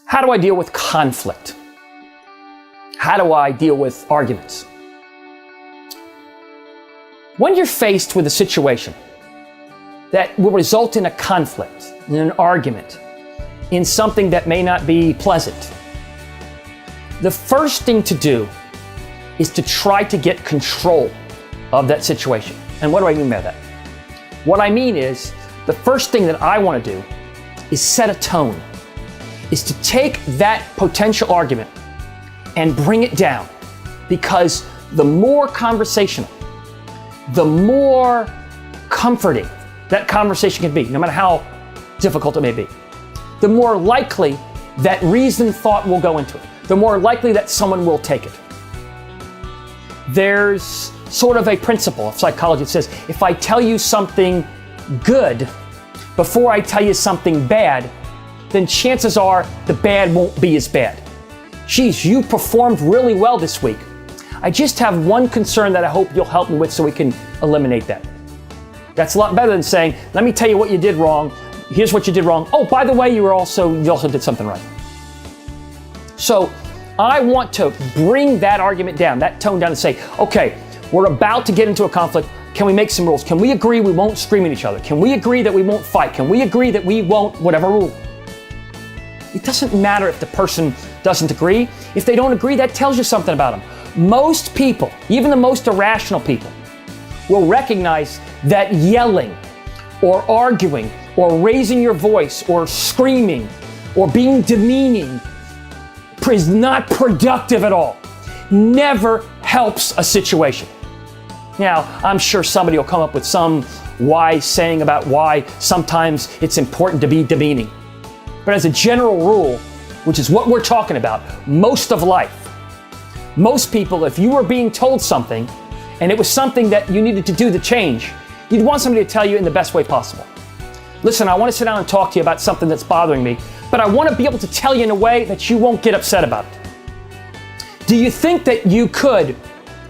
How do I deal with conflict? How do I deal with arguments? When you're faced with a situation that will result in a conflict, in an argument, in something that may not be pleasant, the first thing to do is to try to get control of that situation. And what do I mean by that? What I mean is, the first thing that I want to do is set a tone, is to take that potential argument and bring it down. Because the more conversational, the more comforting that conversation can be, no matter how difficult it may be, the more likely that reasoned thought will go into it, the more likely that someone will take it. There's sort of a principle of psychology that says, if I tell you something good before I tell you something bad, then chances are the bad won't be as bad. Geez, you performed really well this week. I just have one concern that I hope you'll help me with so we can eliminate that. That's a lot better than saying, let me tell you what you did wrong. Here's what you did wrong. Oh, by the way, you also did something right. So I want to bring that argument down, that tone down, and say, okay, we're about to get into a conflict. Can we make some rules? Can we agree we won't scream at each other? Can we agree that we won't fight? Can we agree that we won't whatever rule? It doesn't matter if the person doesn't agree. If they don't agree, that tells you something about them. Most people, even the most irrational people, will recognize that yelling or arguing or raising your voice or screaming or being demeaning is not productive at all. Never helps a situation. Now, I'm sure somebody will come up with some wise saying about why sometimes it's important to be demeaning. But as a general rule, which is what we're talking about, most of life, most people, if you were being told something and it was something that you needed to do to change, you'd want somebody to tell you in the best way possible. Listen, I want to sit down and talk to you about something that's bothering me, but I want to be able to tell you in a way that you won't get upset about it. Do you think that you could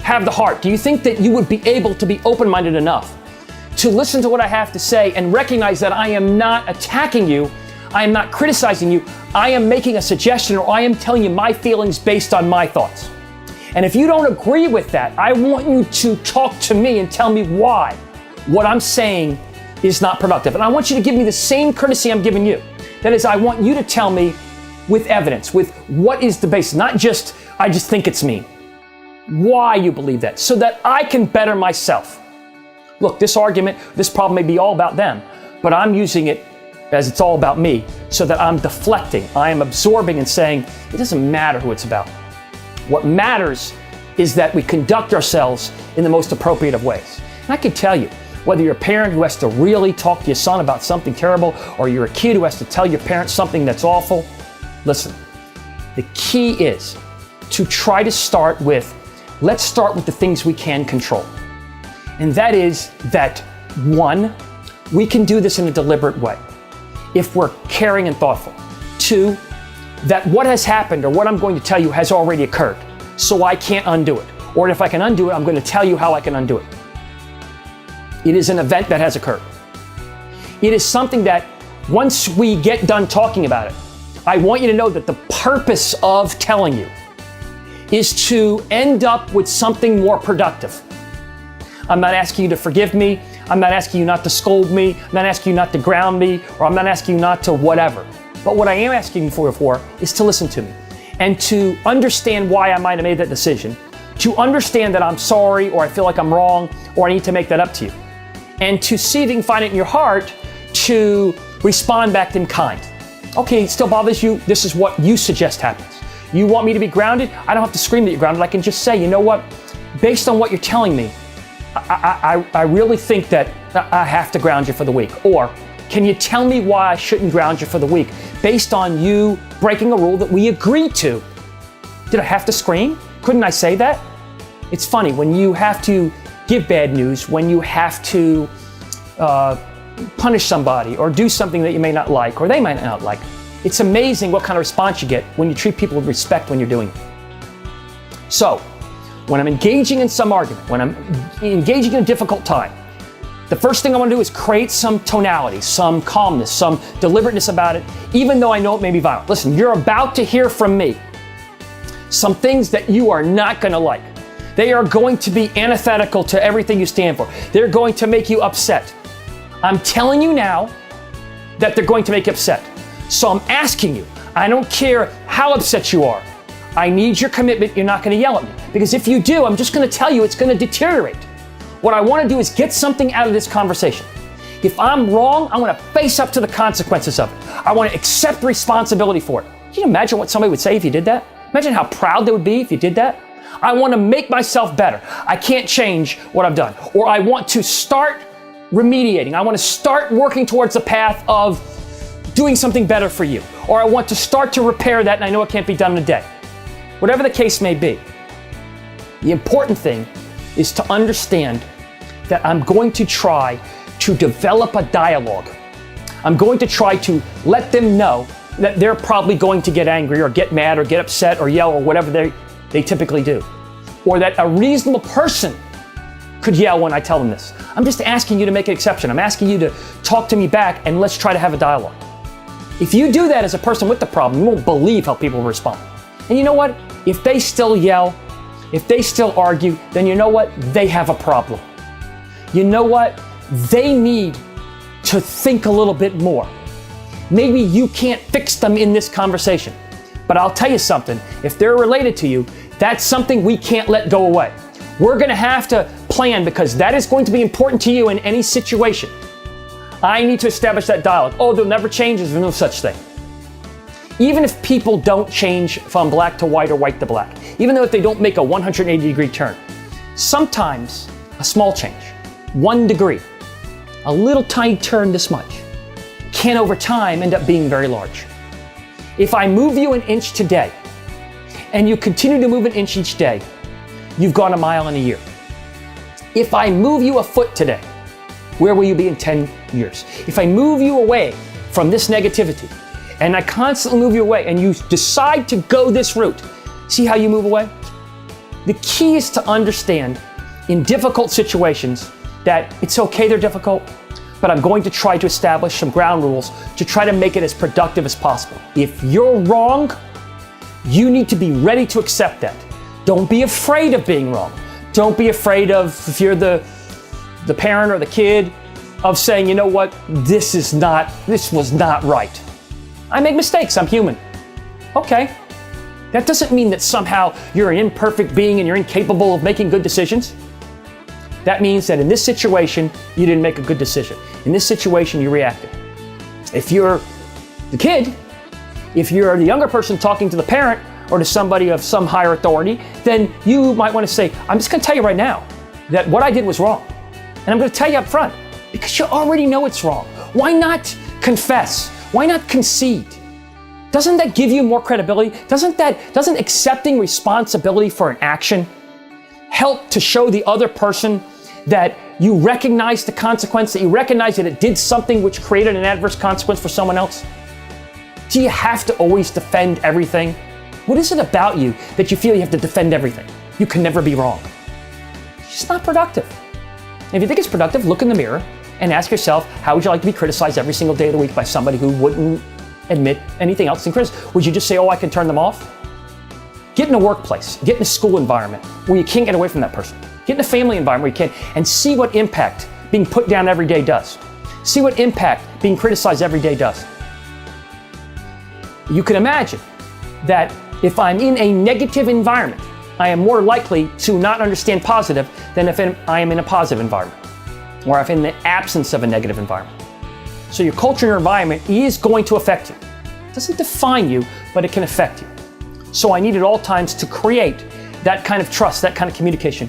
have the heart? Do you think that you would be able to be open-minded enough to listen to what I have to say and recognize that I am not attacking you, I am not criticizing you, I am making a suggestion, or I am telling you my feelings based on my thoughts. And if you don't agree with that, I want you to talk to me and tell me why what I'm saying is not productive. And I want you to give me the same courtesy I'm giving you. That is, I want you to tell me with evidence, with what is the basis, not just, I just think it's me. Why you believe that, so that I can better myself. Look, this argument, this problem may be all about them, but I'm using it as it's all about me, so that I'm deflecting, I am absorbing and saying, it doesn't matter who it's about. What matters is that we conduct ourselves in the most appropriate of ways. And I can tell you, whether you're a parent who has to really talk to your son about something terrible, or you're a kid who has to tell your parents something that's awful, listen, the key is to try to start with, let's start with the things we can control. And that is that, one, we can do this in a deliberate way if we're caring and thoughtful. Two, that what has happened or what I'm going to tell you has already occurred, so I can't undo it. Or if I can undo it, I'm going to tell you how I can undo it. It is an event that has occurred. It is something that once we get done talking about it, I want you to know that the purpose of telling you is to end up with something more productive. I'm not asking you to forgive me. I'm not asking you not to scold me. I'm not asking you not to ground me, or I'm not asking you not to whatever. But what I am asking you for is to listen to me and to understand why I might have made that decision, to understand that I'm sorry, or I feel like I'm wrong, or I need to make that up to you, and to see if you can find it in your heart to respond back in kind. Okay, it still bothers you. This is what you suggest happens. You want me to be grounded? I don't have to scream that you're grounded. I can just say, you know what? Based on what you're telling me, I really think that I have to ground you for the week. Or can you tell me why I shouldn't ground you for the week based on you breaking a rule that we agreed to? Did I have to scream? Couldn't I say that? It's funny, when you have to give bad news, when you have to punish somebody or do something that you may not like or they might not like, it's amazing what kind of response you get when you treat people with respect when you're doing it. So, when I'm engaging in some argument, when I'm engaging in a difficult time, the first thing I want to do is create some tonality, some calmness, some deliberateness about it, even though I know it may be violent. Listen, you're about to hear from me some things that you are not going to like. They are going to be antithetical to everything you stand for. They're going to make you upset. I'm telling you now that they're going to make you upset. So I'm asking you, I don't care how upset you are, I need your commitment. You're not going to yell at me. Because if you do, I'm just going to tell you it's going to deteriorate. What I want to do is get something out of this conversation. If I'm wrong, I want to face up to the consequences of it. I want to accept responsibility for it. Can you imagine what somebody would say if you did that? Imagine how proud they would be if you did that. I want to make myself better. I can't change what I've done. Or I want to start remediating. I want to start working towards the path of doing something better for you. Or I want to start to repair that, and I know it can't be done in a day. Whatever the case may be, the important thing is to understand that I'm going to try to develop a dialogue. I'm going to try to let them know that they're probably going to get angry or get mad or get upset or yell or whatever they typically do. Or that a reasonable person could yell when I tell them this. I'm just asking you to make an exception. I'm asking you to talk to me back and let's try to have a dialogue. If you do that as a person with the problem, you won't believe how people respond. And you know what? If they still yell, if they still argue, then you know what? They have a problem. You know what? They need to think a little bit more. Maybe you can't fix them in this conversation, but I'll tell you something. If they're related to you, that's something we can't let go away. We're going to have to plan because that is going to be important to you in any situation. I need to establish that dialogue. Oh, they'll never change. There's no such thing. Even if people don't change from black to white or white to black, even though if they don't make a 180-degree turn, sometimes a small change, 1 degree, a little tiny turn this much, can over time end up being very large. If I move you an inch today, and you continue to move an inch each day, you've gone a mile in a year. If I move you a foot today, where will you be in 10 years? If I move you away from this negativity, and I constantly move you away, and you decide to go this route, see how you move away? The key is to understand in difficult situations that it's okay they're difficult, but I'm going to try to establish some ground rules to try to make it as productive as possible. If you're wrong, you need to be ready to accept that. Don't be afraid of being wrong. Don't be afraid of, if you're the parent or the kid, of saying, you know what, this was not right. I make mistakes, I'm human. Okay. That doesn't mean that somehow you're an imperfect being and you're incapable of making good decisions. That means that in this situation, you didn't make a good decision. In this situation, you reacted. If you're the kid, if you're the younger person talking to the parent or to somebody of some higher authority, then you might want to say, I'm just going to tell you right now that what I did was wrong. And I'm going to tell you up front because you already know it's wrong. Why not confess? Why not concede? Doesn't that give you more credibility? Doesn't accepting responsibility for an action help to show the other person that you recognize the consequence, that you recognize that it did something which created an adverse consequence for someone else? Do you have to always defend everything? What is it about you that you feel you have to defend everything? You can never be wrong. It's just not productive. And if you think it's productive, look in the mirror and ask yourself, how would you like to be criticized every single day of the week by somebody who wouldn't admit anything else than criticism? Would you just say, oh, I can turn them off? Get in a workplace, get in a school environment where you can't get away from that person. Get in a family environment where you can, and see what impact being put down every day does. See what impact being criticized every day does. You can imagine that if I'm in a negative environment, I am more likely to not understand positive than if I am in a positive environment, or if I'm in the absence of a negative environment. So your culture and your environment is going to affect you. It doesn't define you, but it can affect you. So I need at all times to create that kind of trust, that kind of communication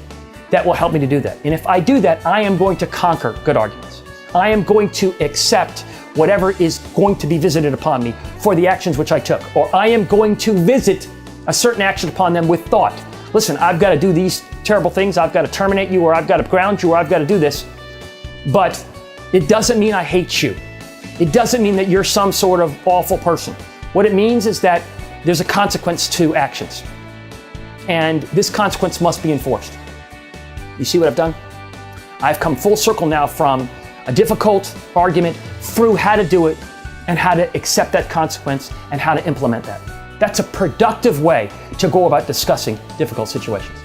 that will help me to do that. And if I do that, I am going to conquer good arguments. I am going to accept whatever is going to be visited upon me for the actions which I took, or I am going to visit a certain action upon them with thought. Listen, I've got to do these terrible things. I've got to terminate you, or I've got to ground you, or I've got to do this. But it doesn't mean I hate you. It doesn't mean that you're some sort of awful person. What it means is that there's a consequence to actions. And this consequence must be enforced. You see what I've done? I've come full circle now from a difficult argument through how to do it and how to accept that consequence and how to implement that. That's a productive way to go about discussing difficult situations.